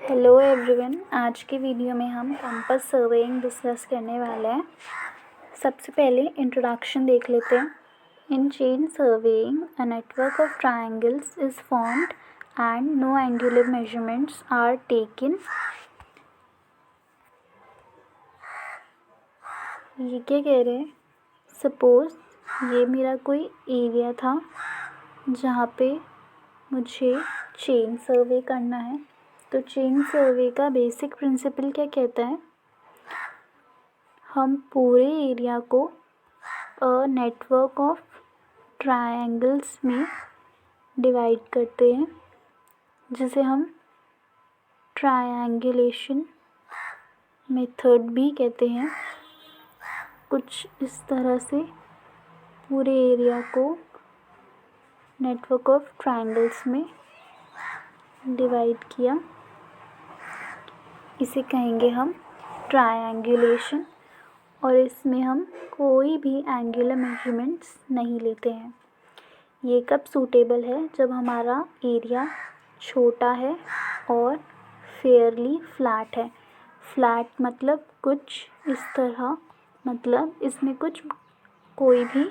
Hello everyone, आज के video में हम कैंपस सर्वेइंग डिस्कस करने वाले हैं। सबसे पहले इंट्रोडक्शन देख लेते हैं। In chain surveying a network of triangles is formed and no angular measurements are taken. ये क्या कह रहे हैं? सपोज ये मेरा कोई एरिया था जहाँ पे मुझे चेन सर्वे करना है। तो चेन सर्वे का बेसिक प्रिंसिपल क्या कहता है? हम पूरे एरिया को अ नेटवर्क ऑफ ट्रायंगल्स में डिवाइड करते हैं, जिसे हम ट्रायंगुलेशन मेथड भी कहते हैं। कुछ इस तरह से पूरे एरिया को नेटवर्क ऑफ ट्रायंगल्स में डिवाइड किया, इसे कहेंगे हम ट्रायंगुलेशन। और इसमें हम कोई भी एंगुलर मेजरमेंट्स नहीं लेते हैं। ये कब सूटेबल है? जब हमारा एरिया छोटा है और फेयरली फ्लैट है। फ्लैट मतलब कुछ इस तरह, मतलब इसमें कुछ कोई भी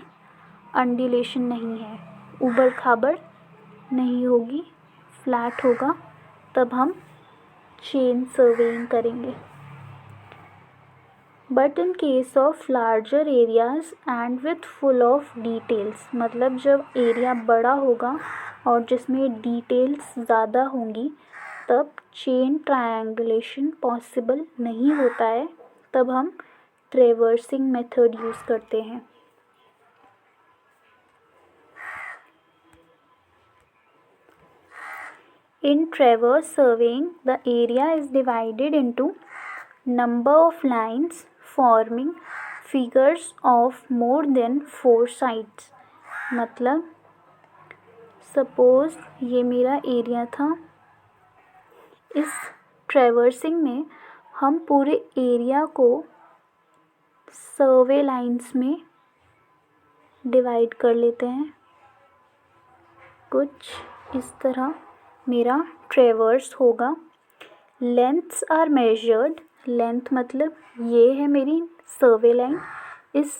अंडुलेशन नहीं है, ऊबड़ खाबड़ नहीं होगी, फ्लैट होगा, तब हम चेन सर्वेइंग करेंगे। But in case of larger areas and with full of details, मतलब जब एरिया बड़ा होगा और जिसमें डिटेल्स ज़्यादा होंगी, तब चेन ट्रायंगुलेशन पॉसिबल नहीं होता है। तब हम ट्रेवर्सिंग मेथड यूज़ करते हैं। In traverse surveying, the area is divided into number of lines forming figures of more than 4 sides। मतलब सपोज ये मेरा एरिया था। इस ट्रेवर्सिंग में हम पूरे एरिया को सर्वे लाइंस में डिवाइड कर लेते हैं। कुछ इस तरह मेरा ट्रेवर्स होगा। Lengths are measured. लेंथ मतलब ये है मेरी सर्वे लाइन। इस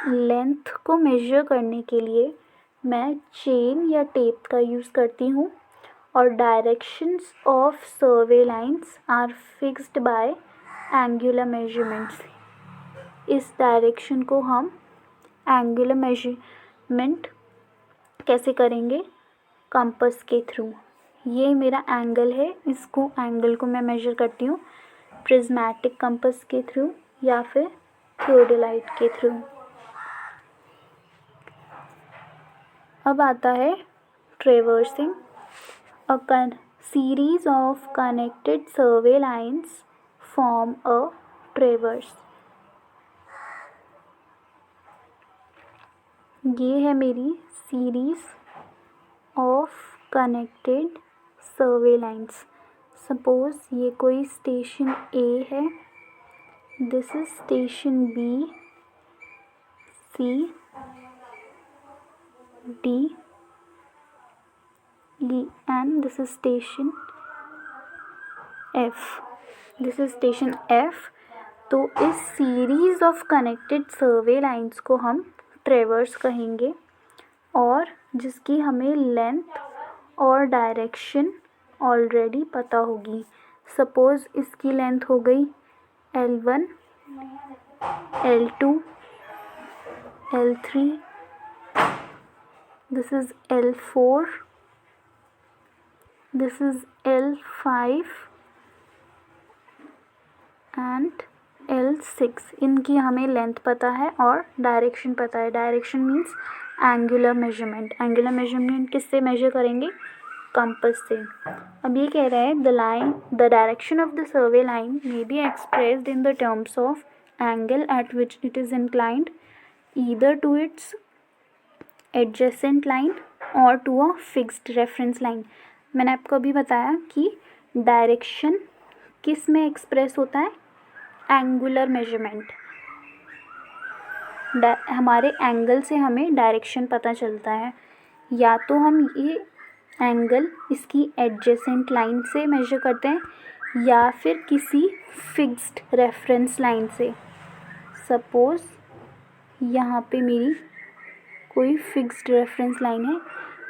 लेंथ को मेजर करने के लिए मैं चेन या टेप का यूज़ करती हूँ। और directions of survey lines are fixed by angular measurements. इस डायरेक्शन को हम एंगुलर मेजरमेंट कैसे करेंगे? कंपास के थ्रू। ये मेरा एंगल है, इसको एंगल को मैं मेजर करती हूँ प्रिज्मेटिक कंपास के थ्रू या फिर थियोडोलाइट के थ्रू। अब आता है traversing. A series of connected survey lines form a traverse. ये है मेरी series of connected survey lines. Suppose ये कोई स्टेशन ए है, this is station B, C, D, E and this is station F. This is station F. तो इस series of connected survey lines को हम ट्रेवर्स कहेंगे, और जिसकी हमें लेंथ और डायरेक्शन ऑलरेडी पता होगी। सपोज़ इसकी लेंथ हो गई L1, L2, L3, this is L4, this is L5 and L6। इनकी हमें लेंथ पता है और डायरेक्शन पता है। Direction means angular measurement. Angular measurement किससे मेजर करेंगे? कंपास से। अब ये कह रहा है the direction of the survey line may be expressed in the terms of angle at which it is inclined either to its adjacent line और to a fixed reference line. मैंने आपको अभी बताया कि डायरेक्शन किस में एक्सप्रेस होता है? Angular measurement. हमारे एंगल से हमें डायरेक्शन पता चलता है। या तो हम ये एंगल इसकी एडजेसेंट लाइन से मेजर करते हैं, या फिर किसी फिक्स्ड रेफरेंस लाइन से। सपोज़ यहाँ पे मेरी कोई फिक्स्ड रेफरेंस लाइन है,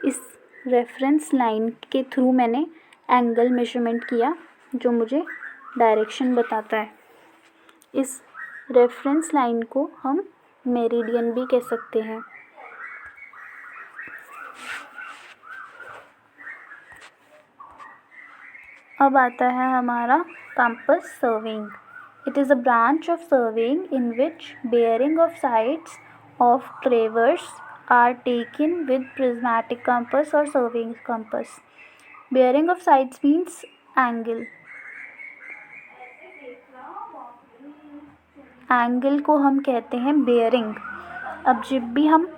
इस रेफरेंस लाइन के थ्रू मैंने एंगल मेजरमेंट किया जो मुझे डायरेक्शन बताता है। इस रेफरेंस लाइन को हम मेरिडियन भी कह सकते हैं। अब आता है हमारा compass surveying. It is a branch of surveying in which bearing of sides of traverse are taken with prismatic compass और surveying compass. Bearing of sides means angle. Angle को हम कहते हैं बेयरिंग। अब जब भी हम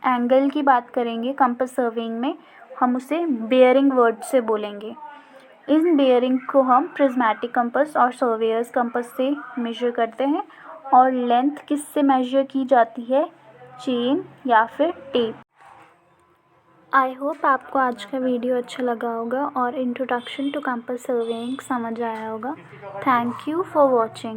एंगल की बात करेंगे कंपास सर्विंग में, हम उसे बेयरिंग वर्ड से बोलेंगे। इन बेयरिंग को हम प्रिज्मेटिक कंपास और सर्वेयर्स कंपास से मेजर करते हैं। और लेंथ किससे मेजर की जाती है? चेन या फिर टेप। आई होप आपको आज का वीडियो अच्छा लगा होगा और इंट्रोडक्शन टू कंपास सर्विंग समझ आया होगा। Thank you for watching.